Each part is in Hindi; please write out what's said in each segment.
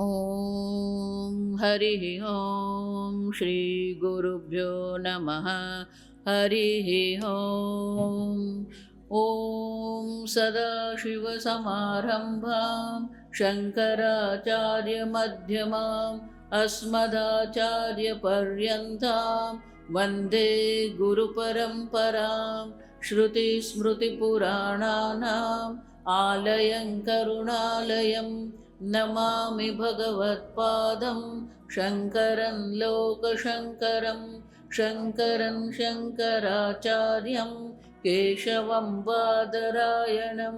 ॐ हरिः ॐ श्री गुरुभ्यो नमः। हरिः ॐ। ॐ सदाशिवसमारम्भां शङ्कराचार्यमध्यमाम् अस्मदाचार्यपर्यन्तां वन्दे गुरुपरम्परां। श्रुतिस्मृतिपुराणानाम् आलयं करुणालयं नमामि भगवत्पादं शङ्करं लोकशङ्करं। शङ्करं शङ्कराचार्यं केशवं बादरायणं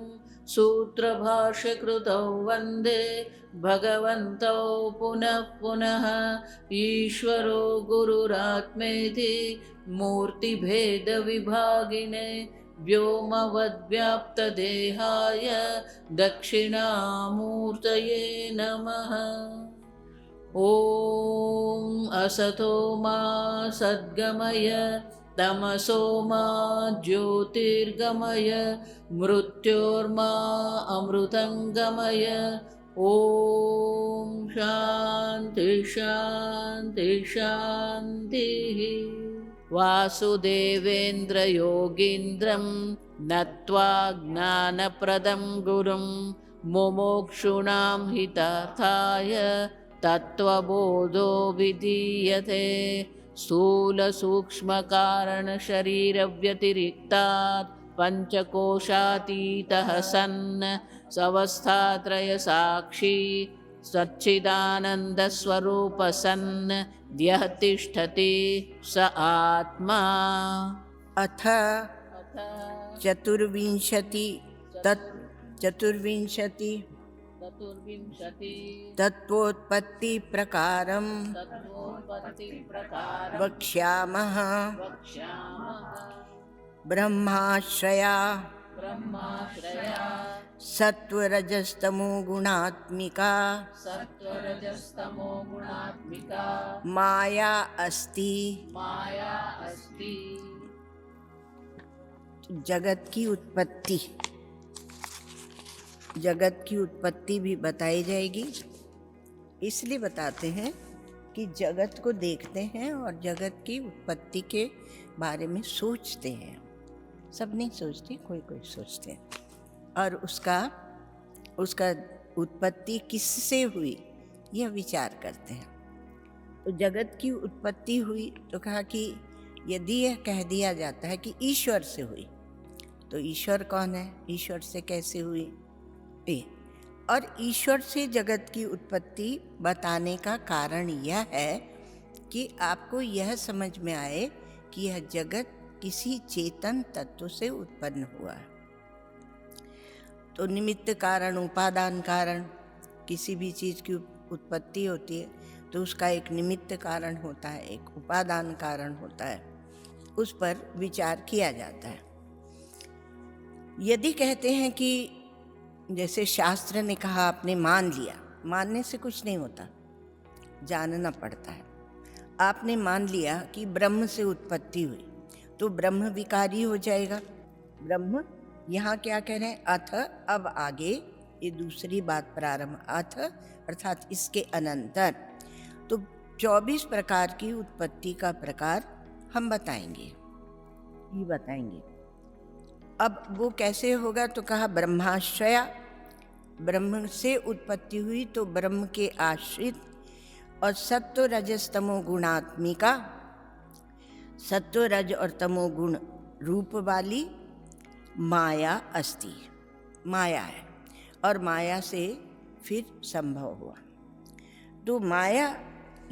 सूत्रभाष्यकृतौ वन्दे भगवन्तौ पुनः पुनः। ईश्वरो गुरुरात्मेति मूर्तिभेदविभागिने व्योमवद्व्याप्तदेहाय दक्षिणामूर्तये नमः। ॐ असतो मा सद्गमय तमसो मा ज्योतिर्गमय मृत्योर्मा अमृतङ्गमय। ॐ शान्ति शान्ति शान्तिः। वासुदेवेन्द्रयोगीन्द्रं नत्वा ज्ञानप्रदं गुरुं मुमुक्षूणां हितार्थाय तत्त्वबोधो विधीयते। स्थूलसूक्ष्मकारणशरीरव्यतिरिक्तात् पञ्चकोशातीतः सन् स्वस्थात्रयसाक्षी सच्चिदानन्दस्वरूपः सन् यः तिष्ठति स आत्मा। अथ चतुर्विंशति तत्त्वोत्पत्ति प्रकारं वक्ष्यामः। ब्रह्माश्रया सत्वरजस्तमो गुणात्मिका माया अस्ति। जगत की उत्पत्ति भी बताई जाएगी। इसलिए बताते हैं कि जगत को देखते हैं और जगत की उत्पत्ति के बारे में सोचते हैं। सब नहीं सोचते, कोई सोचते हैं और उसका उत्पत्ति किससे हुई यह विचार करते हैं। तो जगत की उत्पत्ति हुई तो कहा कि यदि यह कह दिया जाता है कि ईश्वर से हुई तो ईश्वर कौन है, ईश्वर से कैसे हुई। और ईश्वर से जगत की उत्पत्ति बताने का कारण यह है कि आपको यह समझ में आए कि यह जगत किसी चेतन तत्व से उत्पन्न हुआ है। तो निमित्त कारण, उपादान कारण, किसी भी चीज़ की उत्पत्ति होती है तो उसका एक निमित्त कारण होता है, एक उपादान कारण होता है, उस पर विचार किया जाता है। यदि कहते हैं कि जैसे शास्त्र ने कहा आपने मान लिया, मानने से कुछ नहीं होता, जानना पड़ता है। आपने मान लिया कि ब्रह्म से उत्पत्ति हुई तो ब्रह्म विकारी हो जाएगा। ब्रह्म यहाँ क्या कह रहे हैं, अथ, अब आगे ये दूसरी बात प्रारंभ, अथ अर्थात इसके अनंतर। तो 24 प्रकार की उत्पत्ति का प्रकार हम बताएंगे। अब वो कैसे होगा तो कहा ब्रह्माश्रया, ब्रह्म से उत्पत्ति हुई तो ब्रह्म के आश्रित और सत्व रजस तमो गुणात्मिका, सत्व रज और तमो गुण रूप वाली माया अस्ति, माया है और माया से फिर संभव हुआ। तो माया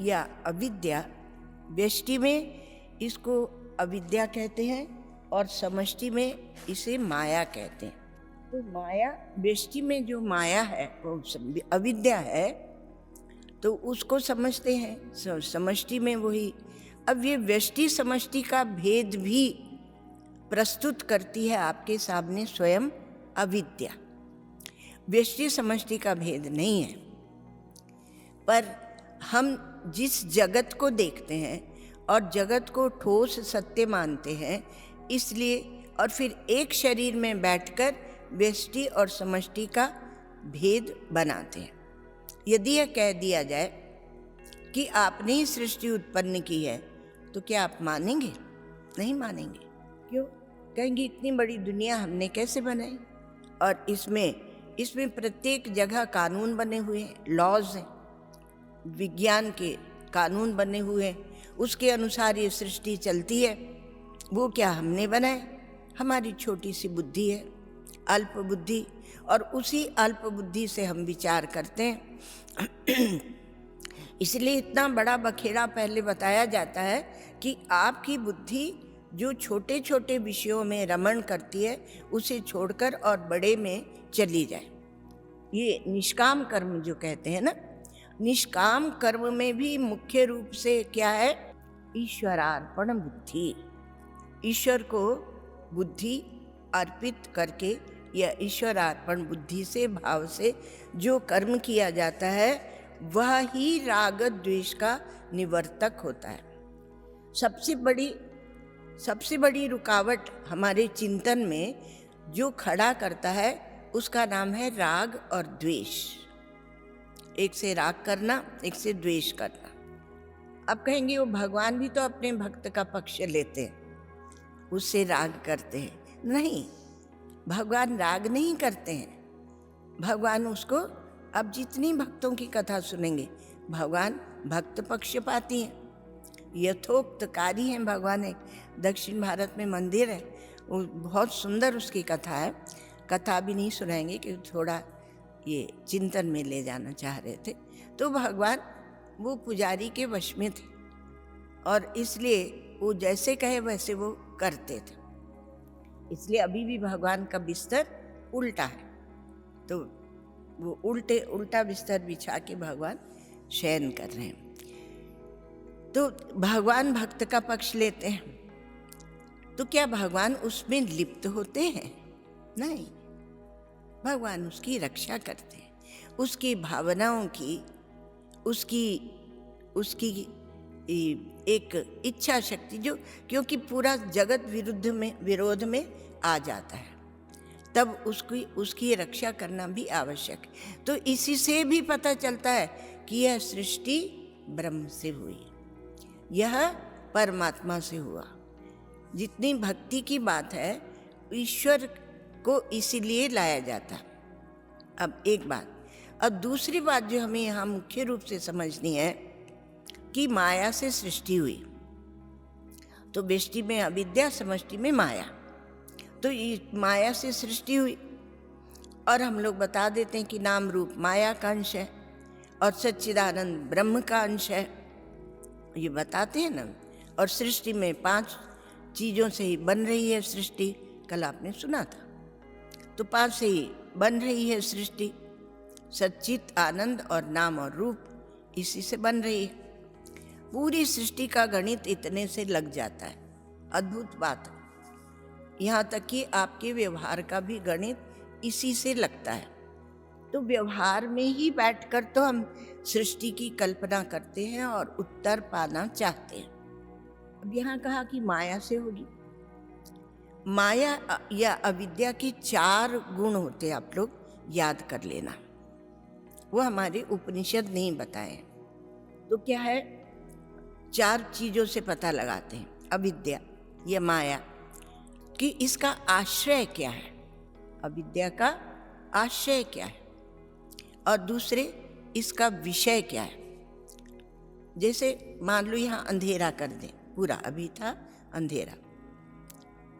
या अविद्या, व्यष्टि में इसको अविद्या कहते हैं और समष्टि में इसे माया कहते हैं। तो माया, व्यष्टि में जो माया है वो अविद्या है तो उसको समझते हैं, समष्टि में वही। अब ये व्यष्टि समष्टि का भेद भी प्रस्तुत करती है आपके सामने स्वयं अविद्या। व्यष्टि समष्टि का भेद नहीं है, पर हम जिस जगत को देखते हैं और जगत को ठोस सत्य मानते हैं, इसलिए और फिर एक शरीर में बैठकर व्यष्टि और समष्टि का भेद बनाते हैं। यदि यह कह दिया जाए कि आपने ही सृष्टि उत्पन्न की है, तो क्या आप मानेंगे? नहीं मानेंगे। क्यों? कहेंगे इतनी बड़ी दुनिया हमने कैसे बनाई? और इसमें प्रत्येक जगह कानून बने हुए हैं, लॉज हैं, विज्ञान के कानून बने हुए हैं, उसके अनुसार ये सृष्टि चलती है। वो क्या हमने बनाए? हमारी छोटी सी बुद्धि है, अल्प बुद्धि, और उसी अल्प बुद्धि से हम विचार करते हैं। इसलिए इतना बड़ा बखेड़ा पहले बताया जाता है कि आपकी बुद्धि जो छोटे छोटे विषयों में रमण करती है उसे छोड़कर और बड़े में चली जाए। ये निष्काम कर्म जो कहते हैं ना, निष्काम कर्म में भी मुख्य रूप से क्या है? ईश्वरार्पण बुद्धि। ईश्वर को बुद्धि अर्पित करके या ईश्वरार्पण बुद्धि से, भाव से जो कर्म किया जाता है वह ही राग द्वेष का निवर्तक होता है। सबसे बड़ी रुकावट हमारे चिंतन में जो खड़ा करता है उसका नाम है राग और द्वेष। एक से राग करना, एक से द्वेष करना। अब कहेंगे वो भगवान भी तो अपने भक्त का पक्ष लेते हैं, उससे राग करते हैं। नहीं, भगवान राग नहीं करते हैं। भगवान उसको, अब जितनी भक्तों की कथा सुनेंगे, भगवान भक्त पक्षपाती हैं, यथोक्तकारी हैं। भगवान एक दक्षिण भारत में मंदिर है, वो बहुत सुंदर उसकी कथा है। कथा भी नहीं सुनाएंगे क्योंकि थोड़ा ये चिंतन में ले जाना चाह रहे थे। तो भगवान वो पुजारी के वश में थे और इसलिए वो जैसे कहे वैसे वो करते थे। इसलिए अभी भी भगवान का बिस्तर उल्टा है, तो वो उल्टा बिस्तर बिछा के भगवान शयन कर रहे हैं। तो भगवान भक्त का पक्ष लेते हैं, तो क्या भगवान उसमें लिप्त होते हैं? नहीं, भगवान उसकी रक्षा करते हैं, उसकी भावनाओं की, उसकी एक इच्छा शक्ति जो, क्योंकि पूरा जगत विरोध में आ जाता है, तब उसकी रक्षा करना भी आवश्यक है। तो इसी से भी पता चलता है कि यह सृष्टि ब्रह्म से हुई, यह परमात्मा से हुआ। जितनी भक्ति की बात है, ईश्वर को इसीलिए लाया जाता। अब एक बात, और दूसरी बात जो हमें यहाँ मुख्य रूप से समझनी है कि माया से सृष्टि हुई। तो व्यष्टि में अविद्या, समष्टि में माया, तो ये माया से सृष्टि हुई। और हम लोग बता देते हैं कि नाम रूप माया का अंश है और सच्चिदानंद ब्रह्म का अंश है, ये बताते हैं ना। और सृष्टि में 5 चीज़ों से ही बन रही है सृष्टि, कल आपने सुना था। तो 5 से ही बन रही है सृष्टि, सच्चित, आनंद और नाम और रूप, इसी से बन रही है। पूरी सृष्टि का गणित इतने से लग जाता है, अद्भुत बात है। यहाँ तक कि आपके व्यवहार का भी गणित इसी से लगता है। तो व्यवहार में ही बैठकर तो हम सृष्टि की कल्पना करते हैं और उत्तर पाना चाहते हैं। अब यहाँ कहा कि माया से होगी। माया या अविद्या के 4 गुण होते हैं, आप लोग याद कर लेना, वो हमारे उपनिषद नहीं बताए। तो क्या है, 4 चीज़ों से पता लगाते हैं अविद्या या माया कि इसका आश्रय क्या है, अविद्या का आश्रय क्या है, और दूसरे इसका विषय क्या है। जैसे मान लो यहाँ अंधेरा कर दें, पूरा अभी था अंधेरा,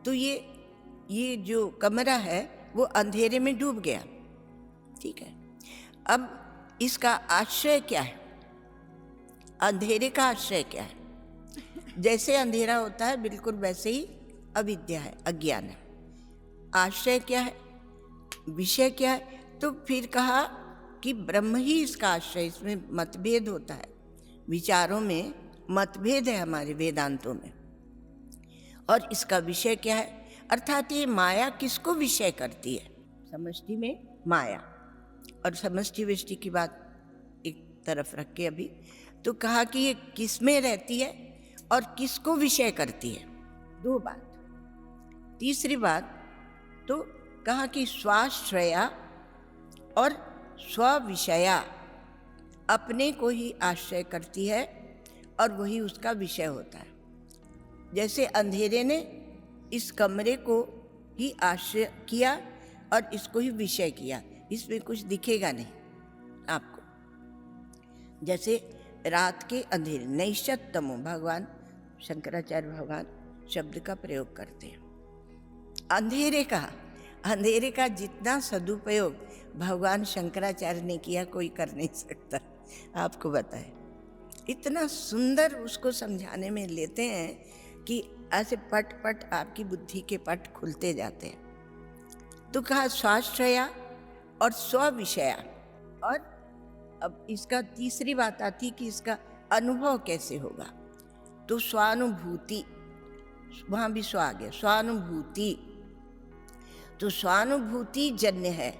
तो ये जो कमरा है वो अंधेरे में डूब गया, ठीक है। अब इसका आश्रय क्या है, अंधेरे का आश्रय क्या है? जैसे अंधेरा होता है बिल्कुल वैसे ही अविद्या है, अज्ञान है। आश्रय क्या है, विषय क्या है? तो फिर कहा कि ब्रह्म ही इसका आश्रय। इसमें मतभेद होता है, विचारों में मतभेद है हमारे वेदांतों में। और इसका विषय क्या है, अर्थात ये माया किसको विषय करती है? समष्टि में माया, और समष्टि विष्टि की बात एक तरफ रख के अभी, तो कहा कि ये किस में रहती है और किसको विषय करती है, 2 बात। तीसरी बात तो कहा कि स्वाश्रया और स्वविषया, अपने को ही आश्रय करती है और वही उसका विषय होता है। जैसे अंधेरे ने इस कमरे को ही आश्रय किया और इसको ही विषय किया, इसमें कुछ दिखेगा नहीं आपको। जैसे रात के अंधेरे, नैषत्तमो, भगवान शंकराचार्य भगवान शब्द का प्रयोग करते हैं। अंधेरे का जितना सदुपयोग भगवान शंकराचार्य ने किया कोई कर नहीं सकता, आपको बताए। इतना सुंदर उसको समझाने में लेते हैं कि ऐसे पट पट आपकी बुद्धि के पट खुलते जाते हैं। तो कहा स्वाश्रया और स्विषया। और अब इसका तीसरी बात आती कि इसका अनुभव कैसे होगा। तो स्वानुभूति, वहां भी स्व आ गया, स्वानुभूति। तो स्वानुभूति जन्य है,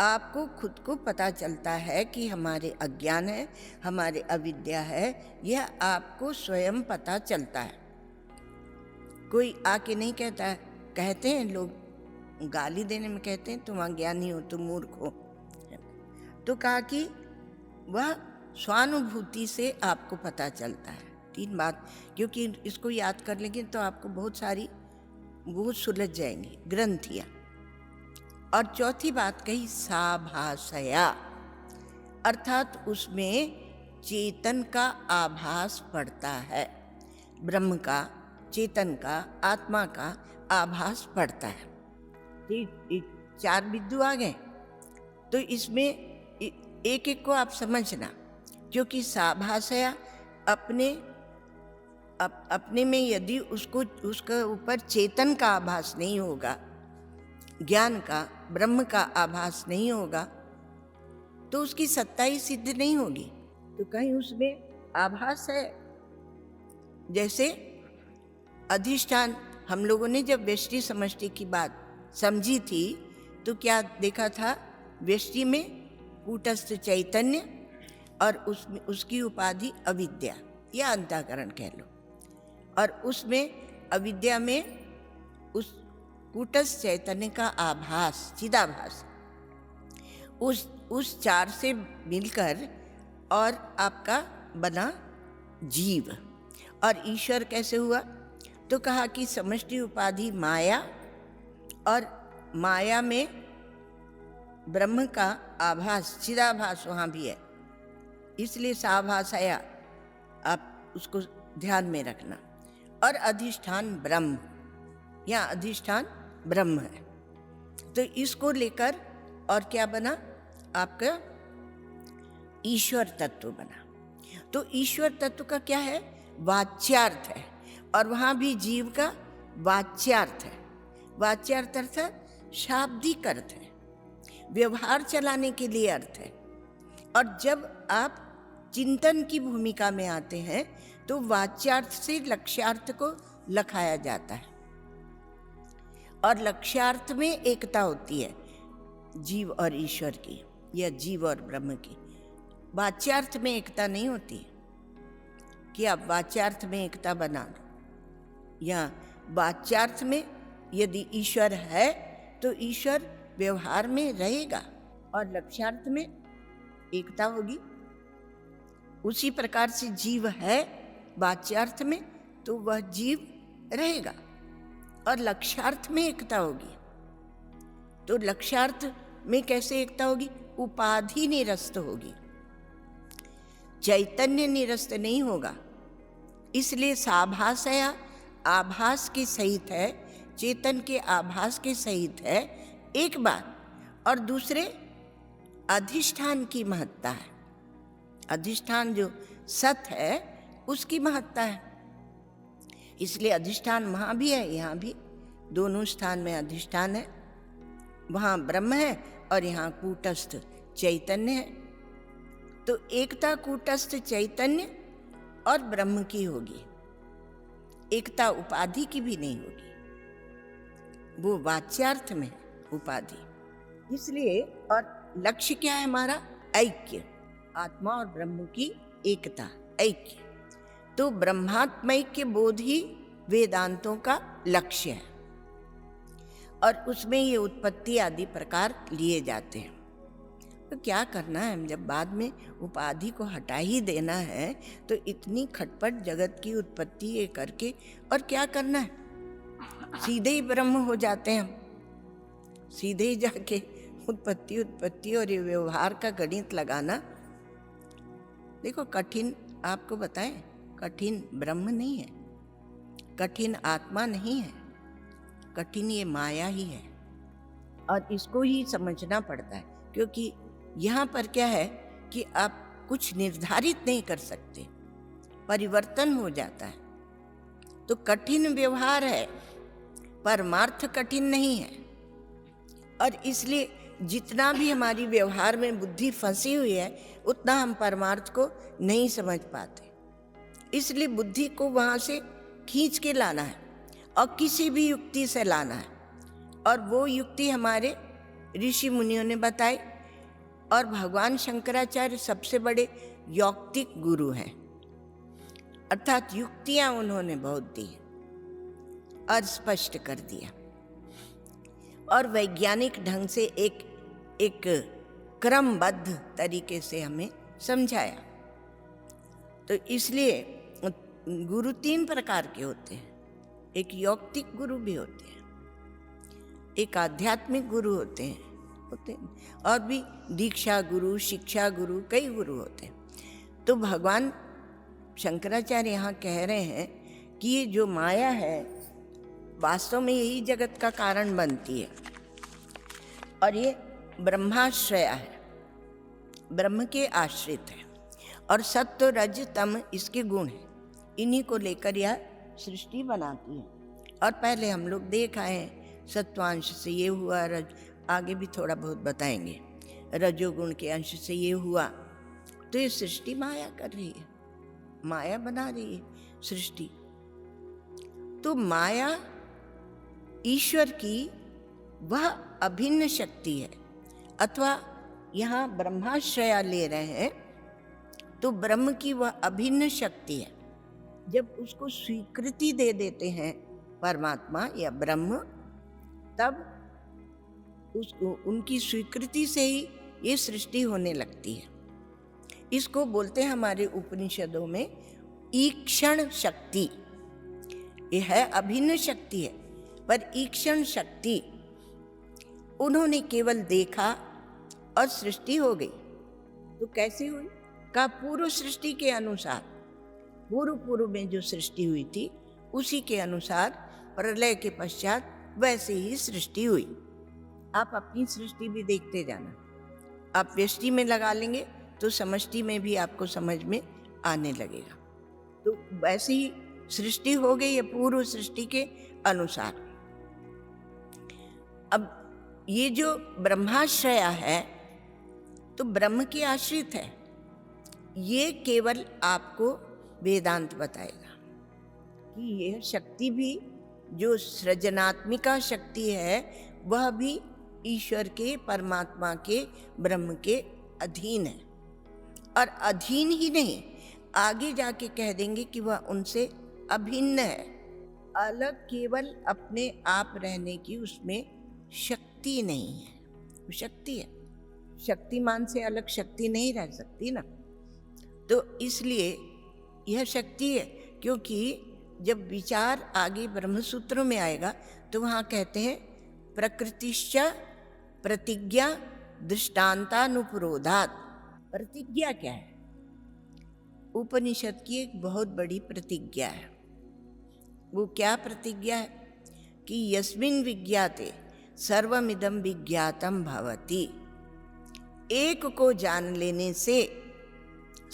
आपको खुद को पता चलता है कि हमारे अज्ञान है, हमारे अविद्या है, यह आपको स्वयं पता चलता है। कोई आके नहीं कहता है, कहते हैं लोग गाली देने में कहते हैं तुम अज्ञानी हो, तुम मूर्ख हो। तो कहा कि वह स्वानुभूति से आपको पता चलता है। 3 बात, क्योंकि इसको याद कर लेंगे तो आपको बहुत सुलझ जाएंगी ग्रंथियाँ। और चौथी बात कही साभासया, अर्थात उसमें चेतन का आभास पड़ता है, ब्रह्म का, चेतन का, आत्मा का आभास पड़ता है। 4 बिंदु आ गए। तो इसमें एक एक को आप समझना, क्योंकि साभासया अपने में यदि उसका ऊपर चेतन का आभास नहीं होगा, ज्ञान का, ब्रह्म का आभास नहीं होगा, तो उसकी सत्ता ही सिद्ध नहीं होगी। तो कहीं उसमें आभास है। जैसे अधिष्ठान, हम लोगों ने जब व्यष्टि समष्टि की बात समझी थी तो क्या देखा था, व्यष्टि में कूटस्थ चैतन्य और उसकी उपाधि अविद्या या अंतःकरण कह लो, और उसमें अविद्या में उस कूटस्थ चैतन्य का आभास, चिदाभास, उस 4 से मिलकर और आपका बना जीव। और ईश्वर कैसे हुआ, तो कहा कि समष्टि उपाधि माया, और माया में ब्रह्म का आभास, चिदाभास वहाँ भी है, इसलिए साभासया, आप उसको ध्यान में रखना। और अधिष्ठान ब्रह्म, या अधिष्ठान ब्रह्म है। तो इसको लेकर और क्या बना आपका, ईश्वर तत्व बना। तो ईश्वर तत्व का क्या है, वाच्यार्थ है, और वहाँ भी जीव का वाच्यार्थ है। वाच्यार्थ अर्थात शाब्दिक अर्थ है, व्यवहार चलाने के लिए अर्थ है। और जब आप चिंतन की भूमिका में आते हैं तो वाच्यार्थ से लक्ष्यार्थ को लखाया जाता है, और लक्ष्यार्थ में एकता होती है जीव और ईश्वर की, या जीव और ब्रह्म की। वाच्यार्थ में एकता नहीं होती कि आप वाच्यार्थ में एकता बना लो, या वाच्यार्थ में यदि ईश्वर है तो ईश्वर व्यवहार में रहेगा, और लक्ष्यार्थ में एकता होगी। उसी प्रकार से जीव है वाच्यार्थ में तो वह जीव रहेगा, और लक्ष्यार्थ में एकता होगी। तो लक्ष्यार्थ में कैसे एकता होगी, उपाधि निरस्त होगी, चैतन्य निरस्त नहीं होगा। इसलिए साभासया आभास के सहित है, चेतन के आभास के सहित है, एक बात। और दूसरे अधिष्ठान की महत्ता है, अधिष्ठान जो सत है उसकी महत्ता है। इसलिए अधिष्ठान वहाँ भी है, यहाँ भी, दोनों स्थान में अधिष्ठान है। वहाँ ब्रह्म है और यहाँ कूटस्थ चैतन्य है। तो एकता कूटस्थ चैतन्य और ब्रह्म की होगी, एकता उपाधि की भी नहीं होगी, वो वाच्यार्थ में उपाधि। इसलिए और लक्ष्य क्या है हमारा, ऐक्य, आत्मा और ब्रह्म की एकता, ऐक्य। तो ब्रह्मात्मैक्य बोध ही वेदांतों का लक्ष्य है, और उसमें ये उत्पत्ति आदि प्रकार लिए जाते हैं। तो क्या करना है, जब बाद में उपाधि को हटा ही देना है तो इतनी खटपट जगत की उत्पत्ति ये करके और क्या करना है, सीधे ही ब्रह्म हो जाते हैं हम, सीधे ही जाके उत्पत्ति और ये व्यवहार का गणित लगाना। देखो कठिन, आपको बताएं, कठिन ब्रह्म नहीं है, कठिन आत्मा नहीं है, कठिन ये माया ही है। और इसको ही समझना पड़ता है, क्योंकि यहाँ पर क्या है कि आप कुछ निर्धारित नहीं कर सकते, परिवर्तन हो जाता है। तो कठिन व्यवहार है, परमार्थ कठिन नहीं है। और इसलिए जितना भी हमारी व्यवहार में बुद्धि फंसी हुई है उतना हम परमार्थ को नहीं समझ पाते। इसलिए बुद्धि को वहाँ से खींच के लाना है और किसी भी युक्ति से लाना है। और वो युक्ति हमारे ऋषि मुनियों ने बताई, और भगवान शंकराचार्य सबसे बड़े यौक्तिक गुरु हैं, अर्थात युक्तियां उन्होंने बहुत दी और स्पष्ट कर दिया, और वैज्ञानिक ढंग से एक क्रमबद्ध तरीके से हमें समझाया। तो इसलिए गुरु 3 प्रकार के होते हैं, एक यौक्तिक गुरु भी होते हैं, एक आध्यात्मिक गुरु होते हैं, और भी दीक्षा गुरु, शिक्षा गुरु, कई गुरु होते हैं। तो भगवान शंकराचार्य यहाँ कह रहे हैं कि ये जो माया है वास्तव में यही जगत का कारण बनती है, और ये ब्रह्माश्रया है, ब्रह्म के आश्रित है, और सत्व रज तम इसके गुण हैं, इन्हीं को लेकर यह सृष्टि बनाती है। और पहले हम लोग देख आए हैं, सत्वांश से ये हुआ, आगे भी थोड़ा बहुत बताएंगे, रजोगुण के अंश से ये हुआ। तो ये सृष्टि माया कर रही है, माया बना रही है सृष्टि। तो माया ईश्वर की वह अभिन्न शक्ति है, अथवा यहाँ ब्रह्माश्रया ले रहे हैं तो ब्रह्म की वह अभिन्न शक्ति है। जब उसको स्वीकृति दे देते हैं परमात्मा या ब्रह्म, तब उसको उनकी स्वीकृति से ही ये सृष्टि होने लगती है। इसको बोलते हैं हमारे उपनिषदों में ईक्षण शक्ति। यह है अभिन्न शक्ति है, पर ईक्षण शक्ति उन्होंने केवल देखा और सृष्टि हो गई। तो कैसे हुई? का पूर्व सृष्टि के अनुसार, पूर्व में जो सृष्टि हुई थी उसी के अनुसार प्रलय के पश्चात वैसे ही सृष्टि हुई। आप अपनी सृष्टि भी देखते जाना, आप व्यष्टि में लगा लेंगे तो समष्टि में भी आपको समझ में आने लगेगा। तो वैसे ही सृष्टि हो गई है पूर्व सृष्टि के अनुसार। अब ये जो ब्रह्माश्रया है तो ब्रह्म की आश्रित है, ये केवल आपको वेदांत बताएगा कि यह शक्ति भी जो सृजनात्मिका शक्ति है वह भी ईश्वर के, परमात्मा के, ब्रह्म के अधीन है। और अधीन ही नहीं, आगे जाके कह देंगे कि वह उनसे अभिन्न है, अलग केवल अपने आप रहने की उसमें शक्ति नहीं है। वो शक्ति है, शक्तिमान से अलग शक्ति नहीं रह सकती ना। तो इसलिए यह शक्ति है, क्योंकि जब विचार आगे ब्रह्मसूत्रों में आएगा तो वहाँ कहते हैं प्रकृतिश्च प्रतिज्ञा दृष्टान्तानुपुरोधात्। प्रतिज्ञा क्या है? उपनिषद की एक बहुत बड़ी प्रतिज्ञा है। वो क्या प्रतिज्ञा है? कि यस्मिन् विज्ञाते सर्वमिदं विज्ञातम भवति। एक को जान लेने से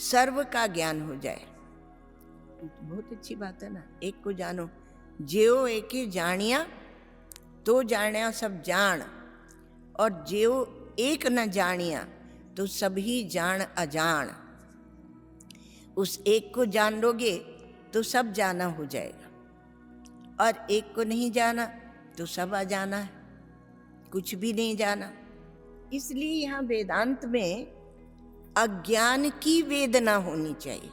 सर्व का ज्ञान हो जाए। बहुत अच्छी बात है ना, एक को जानो, जेओ एके जानिया तो जानिया सब जान, और जेओ एक न जानिया तो सभी जान अजान। उस एक को जान लोगे तो सब जाना हो जाएगा, और एक को नहीं जाना तो सब अजाना है, कुछ भी नहीं जाना। इसलिए यहाँ वेदांत में अज्ञान की वेदना होनी चाहिए,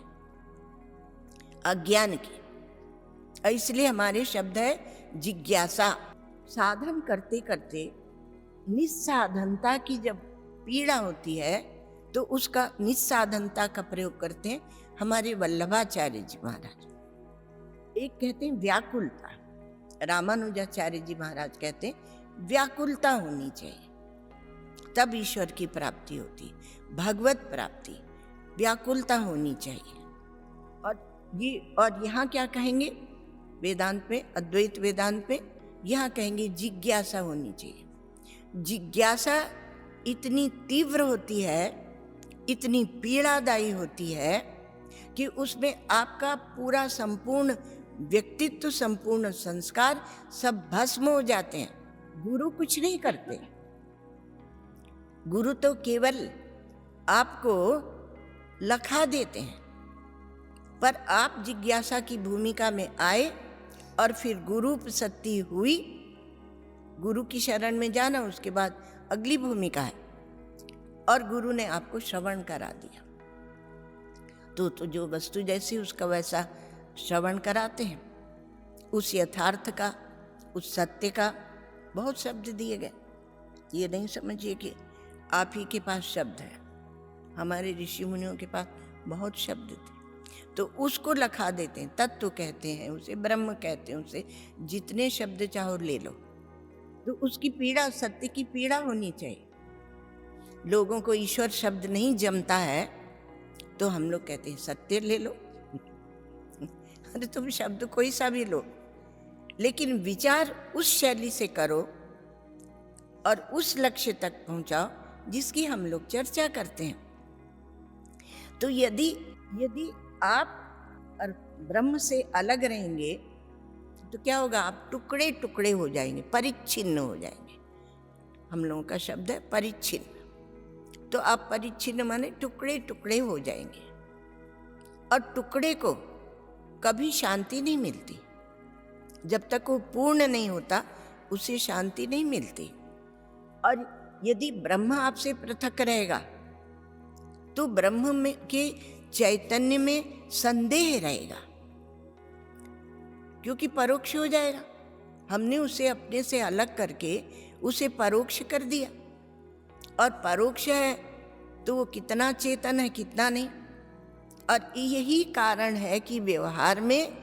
अज्ञान की। इसलिए हमारे शब्द है जिज्ञासा। साधन करते करते निस्साधनता की जब पीड़ा होती है तो उसका निस्साधनता का प्रयोग करते हैं हमारे वल्लभाचार्य जी महाराज। एक कहते हैं व्याकुलता, रामानुजाचार्य जी महाराज कहते हैं व्याकुलता होनी चाहिए तब ईश्वर की प्राप्ति होती, भगवत प्राप्ति, व्याकुलता होनी चाहिए। और यहाँ क्या कहेंगे वेदांत में, अद्वैत वेदांत में यहाँ कहेंगे जिज्ञासा होनी चाहिए। जिज्ञासा इतनी तीव्र होती है, इतनी पीड़ादायी होती है कि उसमें आपका पूरा संपूर्ण व्यक्तित्व, संपूर्ण संस्कार सब भस्म हो जाते हैं। गुरु कुछ नहीं करते, गुरु तो केवल आपको लखा देते हैं, पर आप जिज्ञासा की भूमिका में आए और फिर गुरु सत्य हुई, गुरु की शरण में जाना, उसके बाद अगली भूमिका है और गुरु ने आपको श्रवण करा दिया तो जो वस्तु जैसी उसका वैसा श्रवण कराते हैं। उस यथार्थ का, उस सत्य का बहुत शब्द दिए गए। ये नहीं समझिए कि आप ही के पास शब्द है, हमारे ऋषि मुनियों के पास बहुत शब्द थे, तो उसको लखा देते हैं। तत्व कहते हैं उसे, ब्रह्म कहते हैं उसे, जितने शब्द चाहो ले लो। तो उसकी पीड़ा, सत्य की पीड़ा होनी चाहिए। लोगों को ईश्वर शब्द नहीं जमता है तो हम लोग कहते हैं सत्य ले लो। अरे तुम शब्द कोई सा भी लो, लेकिन विचार उस शैली से करो और उस लक्ष्य तक पहुंचाओ जिसकी हम लोग चर्चा करते हैं। तो यदि आप और ब्रह्म से अलग रहेंगे तो क्या होगा, आप टुकड़े टुकड़े हो जाएंगे, परिच्छिन्न हो जाएंगे। हम लोगों का शब्द है परिच्छिन्न। तो आप परिच्छिन्न माने टुकड़े टुकड़े हो जाएंगे, और टुकड़े को कभी शांति नहीं मिलती। जब तक वो पूर्ण नहीं होता उसे शांति नहीं मिलती। और यदि ब्रह्म आपसे पृथक रहेगा तो ब्रह्म में के चैतन्य में संदेह रहेगा, क्योंकि परोक्ष हो जाएगा। हमने उसे अपने से अलग करके उसे परोक्ष कर दिया, और परोक्ष है तो वो कितना चेतन है कितना नहीं। और यही कारण है कि व्यवहार में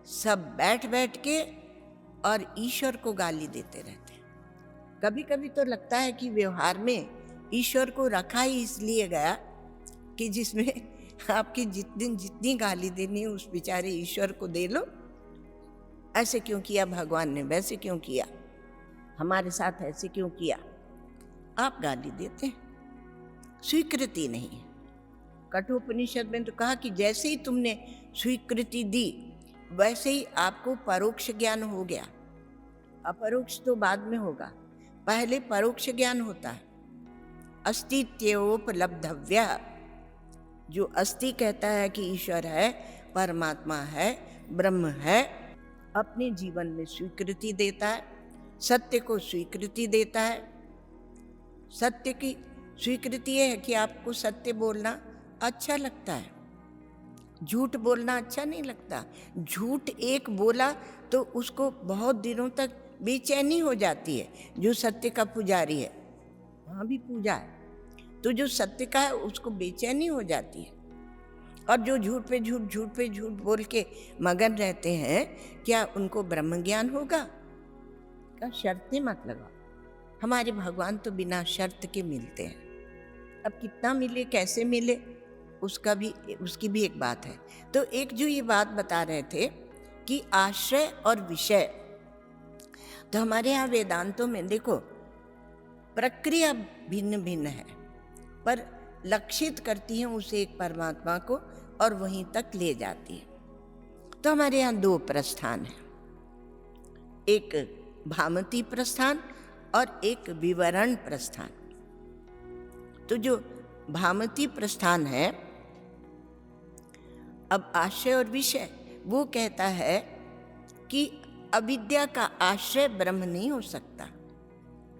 सब बैठ बैठ के और ईश्वर को गाली देते रहते हैं। कभी कभी तो लगता है कि व्यवहार में ईश्वर को रखा ही इसलिए गया कि जिसमें आपकी जितनी गाली देनी है उस बेचारे ईश्वर को दे लो। ऐसे क्यों किया भगवान ने, वैसे क्यों किया, हमारे साथ ऐसे क्यों किया, आप गाली देते हैं। स्वीकृति नहीं है। कठोपनिषद में तो कहा कि जैसे ही तुमने स्वीकृति दी वैसे ही आपको परोक्ष ज्ञान हो गया। अपरोक्ष तो बाद में होगा, पहले परोक्ष ज्ञान होता है। अस्तित्वोपलब्धव्य, जो अस्थि कहता है कि ईश्वर है, परमात्मा है, ब्रह्म है, अपने जीवन में स्वीकृति देता है, सत्य को स्वीकृति देता है। सत्य की स्वीकृति है कि आपको सत्य बोलना अच्छा लगता है, झूठ बोलना अच्छा नहीं लगता। झूठ एक बोला तो उसको बहुत दिनों तक बेचैनी हो जाती है। जो सत्य का पुजारी है, वहाँ भी पूजा है, तो जो सत्य का है उसको बेचैनी हो जाती है। और जो झूठ पे झूठ बोल के मगन रहते हैं, क्या उनको ब्रह्म ज्ञान होगा? क्या शर्तें मत लगाओ। हमारे भगवान तो बिना शर्त के मिलते हैं। अब कितना मिले, कैसे मिले, उसकी भी एक बात है। तो एक जो ये बात बता रहे थे कि आश्रय और विषय, तो हमारे यहाँ वेदांतों में देखो प्रक्रिया भिन्न भिन्न है, पर लक्षित करती हैं उसे एक परमात्मा को और वहीं तक ले जाती है। तो हमारे यहाँ दो प्रस्थान है, एक भामती प्रस्थान और एक विवरण प्रस्थान। तो जो भामती प्रस्थान है, अब आश्रय और विषय, वो कहता है कि अविद्या का आश्रय ब्रह्म नहीं हो सकता,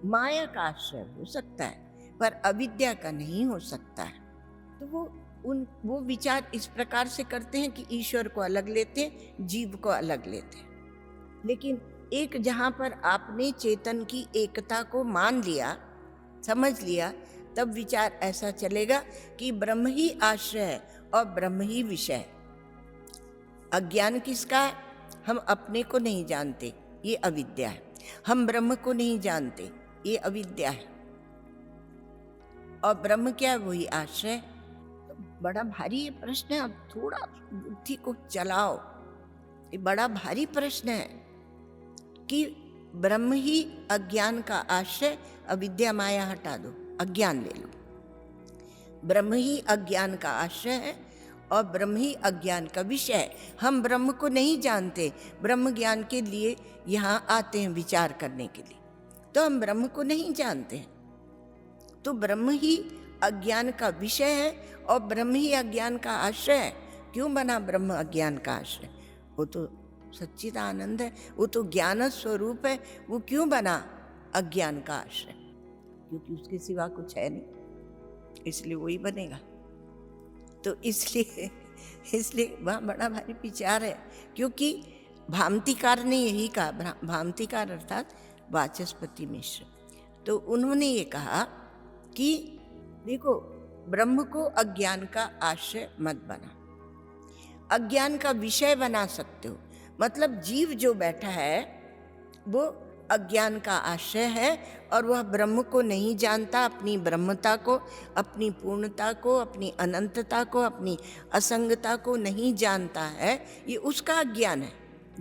माया का आश्रय हो सकता है पर अविद्या का नहीं हो सकता है। तो वो विचार इस प्रकार से करते हैं कि ईश्वर को अलग लेते हैं, जीव को अलग लेते हैं। लेकिन एक जहाँ पर आपने चेतन की एकता को मान लिया, समझ लिया, तब विचार ऐसा चलेगा कि ब्रह्म ही आश्रय है और ब्रह्म ही विषय है। अज्ञान किसका है? हम अपने को नहीं जानते, ये अविद्या है। हम ब्रह्म को नहीं जानते, ये अविद्या है। और ब्रह्म क्या है? वही आश्रय। तो बड़ा भारी ये प्रश्न है, अब थोड़ा बुद्धि को चलाओ। ये बड़ा भारी प्रश्न है कि ब्रह्म ही अज्ञान का आश्रय, अविद्या माया हटा दो, अज्ञान ले लो। ब्रह्म ही अज्ञान का आश्रय है और ब्रह्म ही अज्ञान का विषय है। हम ब्रह्म को नहीं जानते, ब्रह्म ज्ञान के लिए यहाँ आते हैं विचार करने के लिए, तो हम ब्रह्म को नहीं जानते हैं। तो ब्रह्म ही अज्ञान का विषय है और ब्रह्म ही अज्ञान का आश्रय है। क्यों बना ब्रह्म अज्ञान का आश्रय? वो तो सच्चिदानंद है, वो तो ज्ञान स्वरूप है। वो क्यों बना अज्ञान का आश्रय? क्योंकि उसके सिवा कुछ है नहीं, इसलिए वही बनेगा। तो इसलिए वहाँ बड़ा भारी विचार है। क्योंकि भामतीकार ने यही कहा, भामतीकार अर्थात वाचस्पति मिश्र, तो उन्होंने ये कहा कि देखो, ब्रह्म को अज्ञान का आश्रय मत बना, अज्ञान का विषय बना सकते हो। मतलब जीव जो बैठा है वो अज्ञान का आश्रय है और वह ब्रह्म को नहीं जानता, अपनी ब्रह्मता को, अपनी पूर्णता को, अपनी अनंतता को, अपनी असंगता को नहीं जानता है। ये उसका अज्ञान है,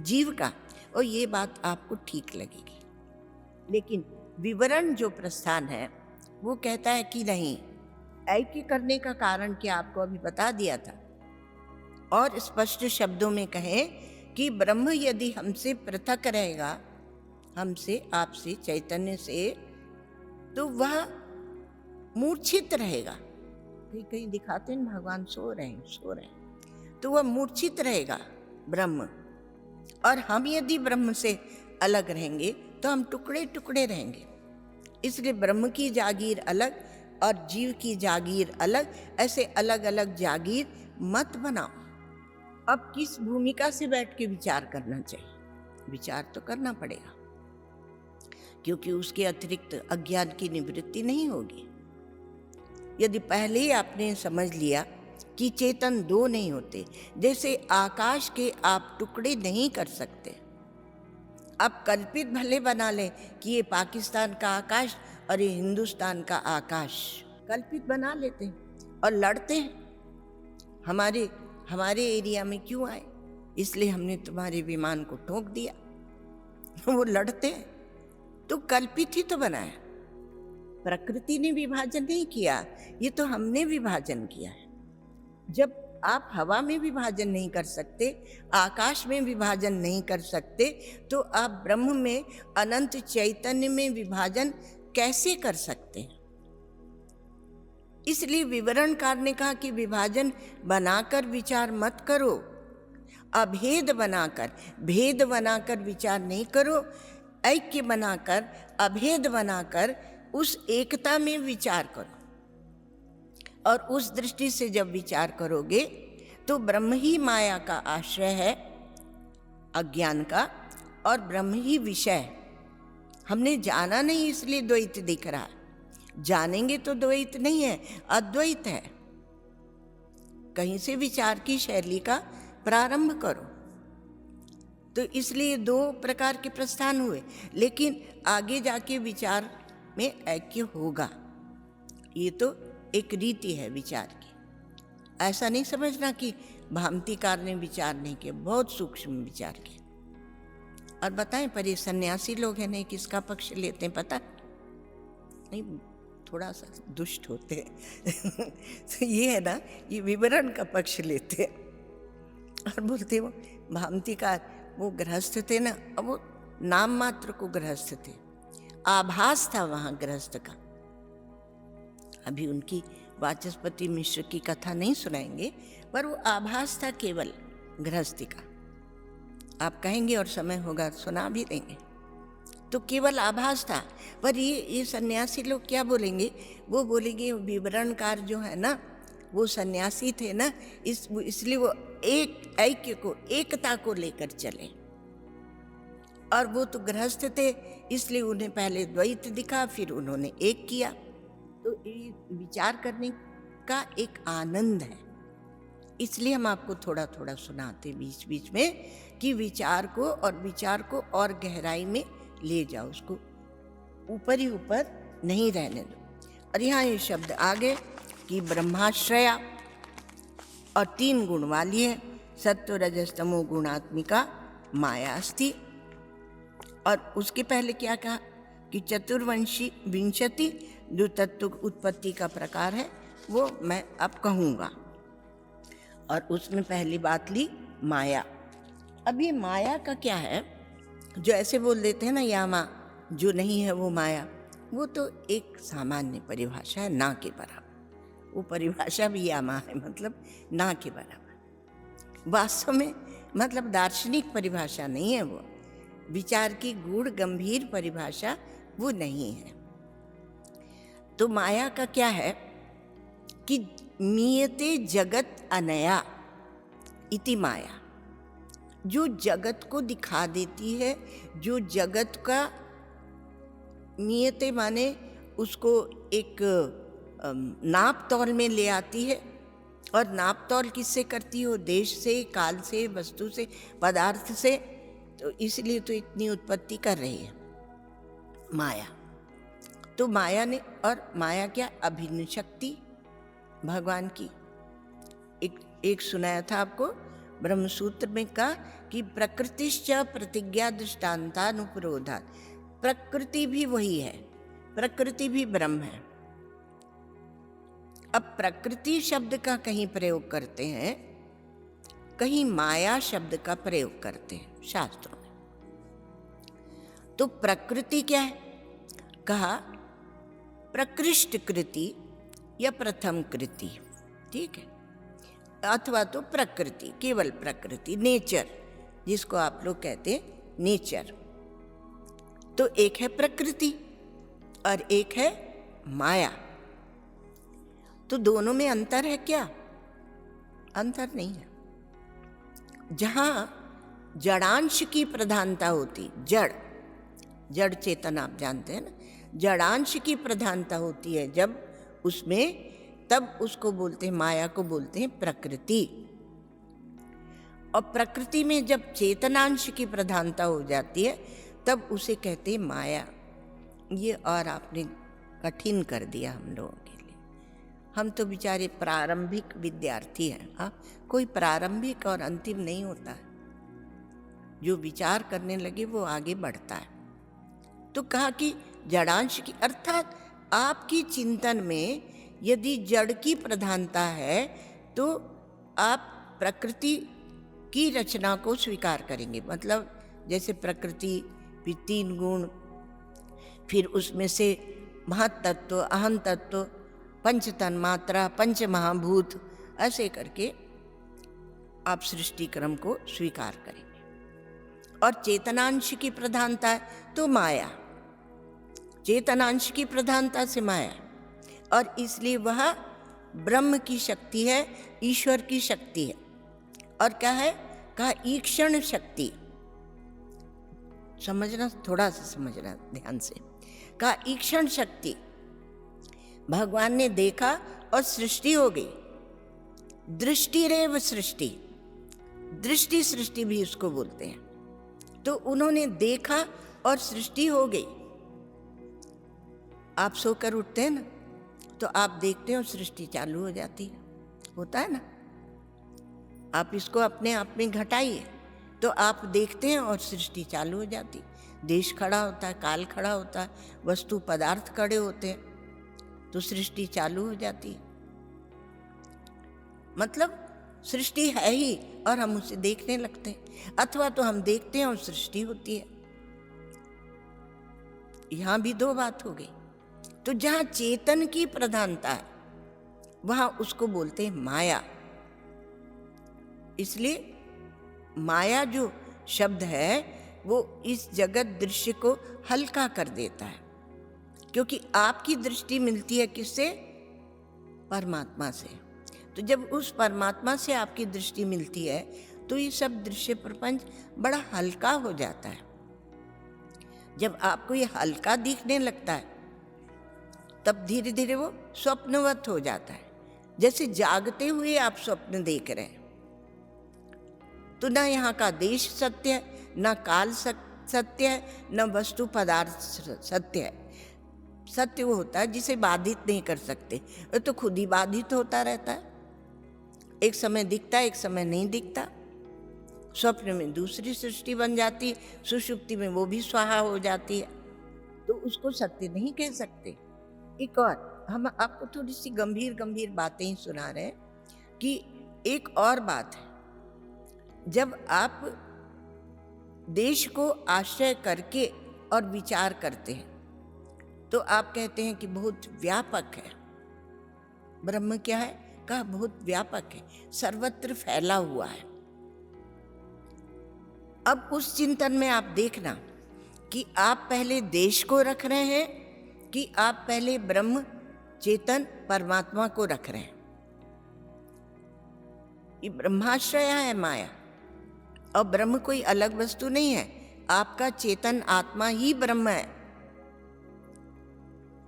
जीव का। और ये बात आपको ठीक लगेगी। लेकिन विवरण जो प्रस्थान है वो कहता है कि नहीं, ऐक्य करने का कारण क्या आपको अभी बता दिया था। और स्पष्ट शब्दों में कहें कि ब्रह्म यदि हमसे पृथक रहेगा, हमसे, आपसे, चैतन्य से, तो वह मूर्छित रहेगा। कहीं कहीं दिखाते हैं भगवान सो रहे हैं, तो वह मूर्छित रहेगा ब्रह्म। और हम यदि ब्रह्म से अलग रहेंगे तो हम टुकड़े टुकड़े रहेंगे। इसलिए ब्रह्म की जागीर अलग और जीव की जागीर अलग, ऐसे अलग अलग जागीर मत बनाओ। अब किस भूमिका से बैठ के विचार करना चाहिए? विचार तो करना पड़ेगा, क्योंकि उसके अतिरिक्त अज्ञान की निवृत्ति नहीं होगी। यदि पहले ही आपने समझ लिया कि चेतन दो नहीं होते, जैसे आकाश के आप टुकड़े नहीं कर सकते। आप कल्पित भले बना लें कि ये पाकिस्तान का आकाश और ये हिंदुस्तान का आकाश, कल्पित बना लेते हैं और लड़ते हैं। हमारे एरिया में क्यों आए? इसलिए हमने तुम्हारे विमान को ठोक दिया। वो लड़ते हैं, तो कल्पित ही तो बनाया। प्रकृति ने विभाजन नहीं किया, ये तो हमने विभाजन किया है। जब आप हवा में विभाजन नहीं कर सकते, आकाश में विभाजन नहीं कर सकते, तो आप ब्रह्म में, अनंत चैतन्य में विभाजन कैसे कर सकते हैं? इसलिए विवरणकार ने कहा कि विभाजन बनाकर विचार मत करो, अभेद बनाकर, भेद बनाकर विचार नहीं करो, ऐक्य बनाकर, अभेद बनाकर उस एकता में विचार करो। और उस दृष्टि से जब विचार करोगे तो ब्रह्म ही माया का आश्रय है, अज्ञान का, और ब्रह्म ही विषय है। हमने जाना नहीं इसलिए द्वैत दिख रहा, जानेंगे तो द्वैत नहीं है, अद्वैत है। कहीं से विचार की शैली का प्रारंभ करो। तो इसलिए दो प्रकार के प्रस्थान हुए, लेकिन आगे जाके विचार में ऐक्य होगा। ये तो एक रीति है विचार की। ऐसा नहीं समझना कि भामतीकार ने विचार नहीं किया, बहुत सूक्ष्म विचार किया। और बताएं, पर ये सन्यासी लोग हैं, नहीं किसका पक्ष लेते हैं पता नहीं, थोड़ा सा दुष्ट होते हैं। तो ये है ना, ये विवरण का पक्ष लेते हैं और बोलते वो भामतीकार, वो गृहस्थ थे ना, अब वो नाम मात्र को गृहस्थ थे, आभास था वहाँ गृहस्थ का। अभी उनकी वाचस्पति मिश्र की कथा नहीं सुनाएंगे, पर वो आभास था केवल गृहस्थी का। आप कहेंगे और समय होगा सुना भी देंगे। तो केवल आभास था। पर ये सन्यासी लोग क्या बोलेंगे? वो बोलेंगे विवरणकार जो है ना, वो सन्यासी थे ना, इसलिए वो एक ऐक्य को, एकता को लेकर चले। और वो तो गृहस्थ थे, इसलिए उन्हें पहले द्वैत दिखा, फिर उन्होंने एक किया। तो ये विचार करने का एक आनंद है, इसलिए हम आपको थोड़ा थोड़ा सुनाते बीच बीच में कि विचार को और गहराई में ले जाओ, उसको ऊपर ही ऊपर नहीं रहने दो। और यहाँ ये शब्द आ गए कि ब्रह्माश्रया, और 3 गुण वाली है, सत्व रजस तमो गुणात्मिका माया अस्ति। और उसके पहले क्या कहा कि चतुर्वंशी विंशति जो तत्व उत्पत्ति का प्रकार है वो मैं अब कहूँगा। और उसमें पहली बात ली माया। अब ये माया का क्या है, जो ऐसे बोल देते हैं ना यामा, जो नहीं है वो माया, वो तो एक सामान्य परिभाषा है, ना के बराबर। वो परिभाषा भी यामा है, मतलब ना के बराबर। वास्तव में मतलब दार्शनिक परिभाषा नहीं है, वो विचार की गूढ़ गंभीर परिभाषा वो नहीं है। तो माया का क्या है कि मीयते जगत अनया इति माया, जो जगत को दिखा देती है, जो जगत का मीयते माने उसको एक नाप तौल में ले आती है। और नाप तौल किससे करती हो, देश से, काल से, वस्तु से, पदार्थ से। तो इसलिए तो इतनी उत्पत्ति कर रही है माया। तो माया ने, और माया क्या, अभिन्न शक्ति भगवान की। एक सुनाया था आपको ब्रह्मसूत्र में कहा कि प्रकृतिश्च प्रतिज्ञा दृष्टान्तानुपरोधात्, प्रकृति भी वही है, प्रकृति भी ब्रह्म है। अब प्रकृति शब्द का कहीं प्रयोग करते हैं, कहीं माया शब्द का प्रयोग करते हैं शास्त्रों में। तो प्रकृति क्या है, कहा प्रकृष्ट कृति या प्रथम कृति, ठीक है, अथवा तो प्रकृति, केवल प्रकृति, नेचर, जिसको आप लोग कहते हैं नेचर। तो एक है प्रकृति और एक है माया। तो दोनों में अंतर है क्या? अंतर नहीं है। जहां जड़ांश की प्रधानता होती, जड़ चेतन आप जानते हैं ना, जड़ांश की प्रधानता होती है जब उसमें, तब उसको बोलते हैं, माया को बोलते हैं प्रकृति। और प्रकृति में जब चेतनांश की प्रधानता हो जाती है तब उसे कहते हैं माया। ये और आपने कठिन कर दिया हम लोगों के लिए। हम तो बेचारे प्रारंभिक विद्यार्थी हैं। हाँ, कोई प्रारंभिक और अंतिम नहीं होता है, जो विचार करने लगे वो आगे बढ़ता है। तो कहा कि जड़ांश की, अर्थात आपकी चिंतन में यदि जड़ की प्रधानता है तो आप प्रकृति की रचना को स्वीकार करेंगे। मतलब जैसे प्रकृति, फिर 3 गुण, फिर उसमें से महत्तत्व, अहं तत्व, पंच तन्मात्रा, पंच महाभूत, ऐसे करके आप सृष्टि क्रम को स्वीकार करेंगे। और चेतनांश की प्रधानता है तो माया, चेतनांश की प्रधानता से माया, और इसलिए वह ब्रह्म की शक्ति है, ईश्वर की शक्ति है। और क्या है, कहा ईक्षण शक्ति। समझना, थोड़ा सा समझना ध्यान से। कहा ईक्षण शक्ति, भगवान ने देखा और सृष्टि हो गई। दृष्टिरेव सृष्टि, दृष्टि सृष्टि भी उसको बोलते हैं। तो उन्होंने देखा और सृष्टि हो गई। आप सोकर उठते हैं ना, तो आप देखते हैं और सृष्टि चालू हो जाती है, होता है ना। आप इसको अपने आप में घटाइए, तो आप देखते हैं और सृष्टि चालू हो जाती। देश खड़ा होता है, काल खड़ा होता है, वस्तु पदार्थ खड़े होते हैं, तो सृष्टि चालू हो जाती है। मतलब सृष्टि है ही और हम उसे देखने लगते हैं, अथवा तो हम देखते हैं और सृष्टि होती है। यहां भी 2 बात हो गई। तो जहां चेतन की प्रधानता है वहां उसको बोलते हैं माया। इसलिए माया जो शब्द है वो इस जगत दृश्य को हल्का कर देता है, क्योंकि आपकी दृष्टि मिलती है किससे? परमात्मा से। तो जब उस परमात्मा से आपकी दृष्टि मिलती है तो ये सब दृश्य प्रपंच बड़ा हल्का हो जाता है। जब आपको ये हल्का दिखने लगता है तब धीरे धीरे वो स्वप्नवत हो जाता है। जैसे जागते हुए आप स्वप्न देख रहे हैं, तो ना यहाँ का देश सत्य है, ना काल सत्य है, न वस्तु पदार्थ सत्य है। सत्य वो होता है जिसे बाधित नहीं कर सकते, वो तो खुद ही बाधित होता रहता है। एक समय दिखता है, एक समय नहीं दिखता। स्वप्न में दूसरी सृष्टि बन जाती है, सुषुप्ति में वो भी स्वाहा हो जाती है, तो उसको सत्य नहीं कह सकते। एक और हम आपको थोड़ी सी गंभीर गंभीर बातें ही सुना रहे हैं कि एक और बात है, जब आप देश को आश्रय करके और विचार करते हैं तो आप कहते हैं कि बहुत व्यापक है। ब्रह्म क्या है? कहा बहुत व्यापक है, सर्वत्र फैला हुआ है। अब उस चिंतन में आप देखना कि आप पहले देश को रख रहे हैं कि आप पहले ब्रह्म चेतन परमात्मा को रख रहे हैं। ये ब्रह्माश्रय है माया, और ब्रह्म कोई अलग वस्तु नहीं है। आपका चेतन आत्मा ही ब्रह्म है,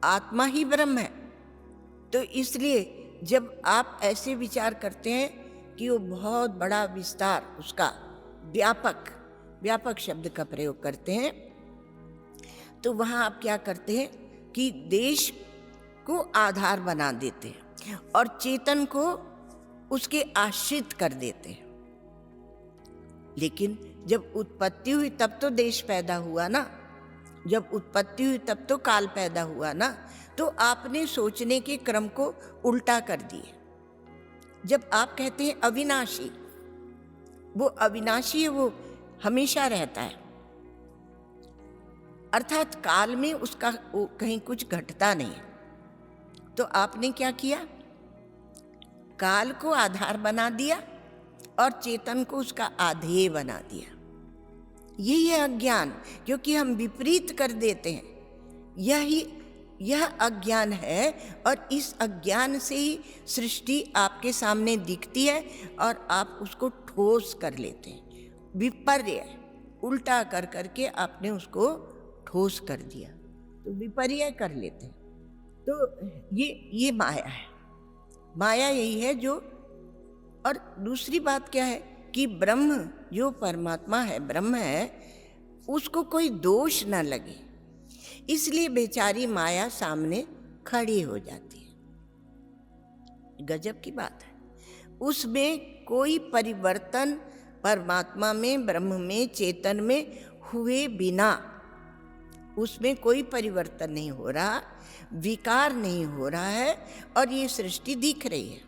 आत्मा ही ब्रह्म है। तो इसलिए जब आप ऐसे विचार करते हैं कि वो बहुत बड़ा विस्तार, उसका व्यापक, व्यापक शब्द का प्रयोग करते हैं, तो वहां आप क्या करते हैं कि देश को आधार बना देते हैं और चेतन को उसके आश्रित कर देते हैं। लेकिन जब उत्पत्ति हुई तब तो देश पैदा हुआ ना, जब उत्पत्ति हुई तब तो काल पैदा हुआ ना, तो आपने सोचने के क्रम को उल्टा कर दिए। जब आप कहते हैं अविनाशी, वो अविनाशी है, वो हमेशा रहता है, अर्थात काल में उसका कहीं कुछ घटता नहीं है। तो आपने क्या किया? काल को आधार बना दिया और चेतन को उसका आधेय बना दिया। यही है अज्ञान, क्योंकि हम विपरीत कर देते हैं। यह अज्ञान है, और इस अज्ञान से ही सृष्टि आपके सामने दिखती है और आप उसको ठोस कर लेते हैं। विपर्य, उल्टा कर करके आपने उसको ठोस कर दिया, तो विपर्य कर लेते हैं। तो ये माया है। माया यही है जो, और दूसरी बात क्या है कि ब्रह्म जो परमात्मा है, ब्रह्म है, उसको कोई दोष ना लगे, इसलिए बेचारी माया सामने खड़ी हो जाती है। गजब की बात है। उसमें कोई परिवर्तन परमात्मा में, ब्रह्म में, चेतन में हुए बिना उसमें कोई परिवर्तन नहीं हो रहा, विकार नहीं हो रहा है, और ये सृष्टि दिख रही है।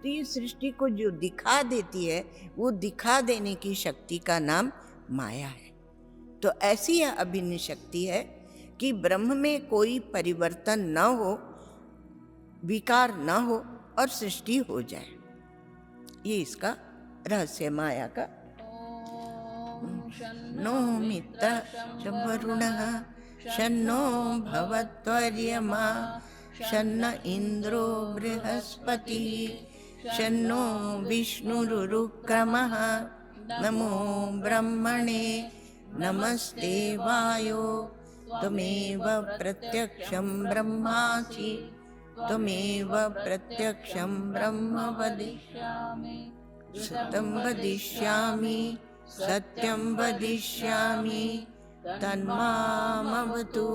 तो ये सृष्टि को जो दिखा देती है, वो दिखा देने की शक्ति का नाम माया है। तो ऐसी यह अभिन्न शक्ति है कि ब्रह्म में कोई परिवर्तन न हो, विकार न हो, और सृष्टि हो जाए। ये इसका रहस्य माया का। नो मित्र वरुणः शन्नो भवत्वर्यमा शन्न इंद्रो बृहस्पतिः शन्नो विष्णुरुक्रमः नमो ब्रह्मणे नमस्ते वायो त्वमेव प्रत्यक्षं ब्रह्मासि त्वमेव प्रत्यक्षं ब्रह्म वदिष्यामि सत्यं वदिष्यामि सत्यं वदिष्यामि तन्मामवतु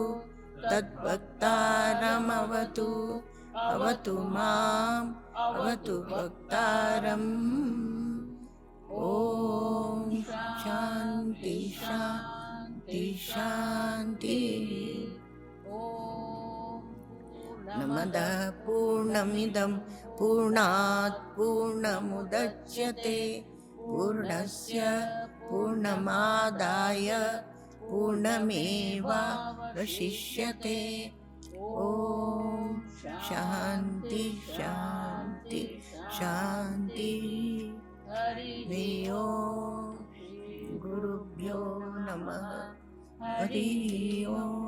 तद्भक्तारमवतु अवतु माम् अवतु भक्तारम्। ओम शांति शांति शांति। नमः पूर्णमिदं पूर्णात् पूर्णमुदच्यते पूर्णस्य पूर्णमादाय पूर्णमेवावशिष्यते। ओम शांति शांति शांति। हरि ओम। गुरुभ्यो नमः। हरि ओम।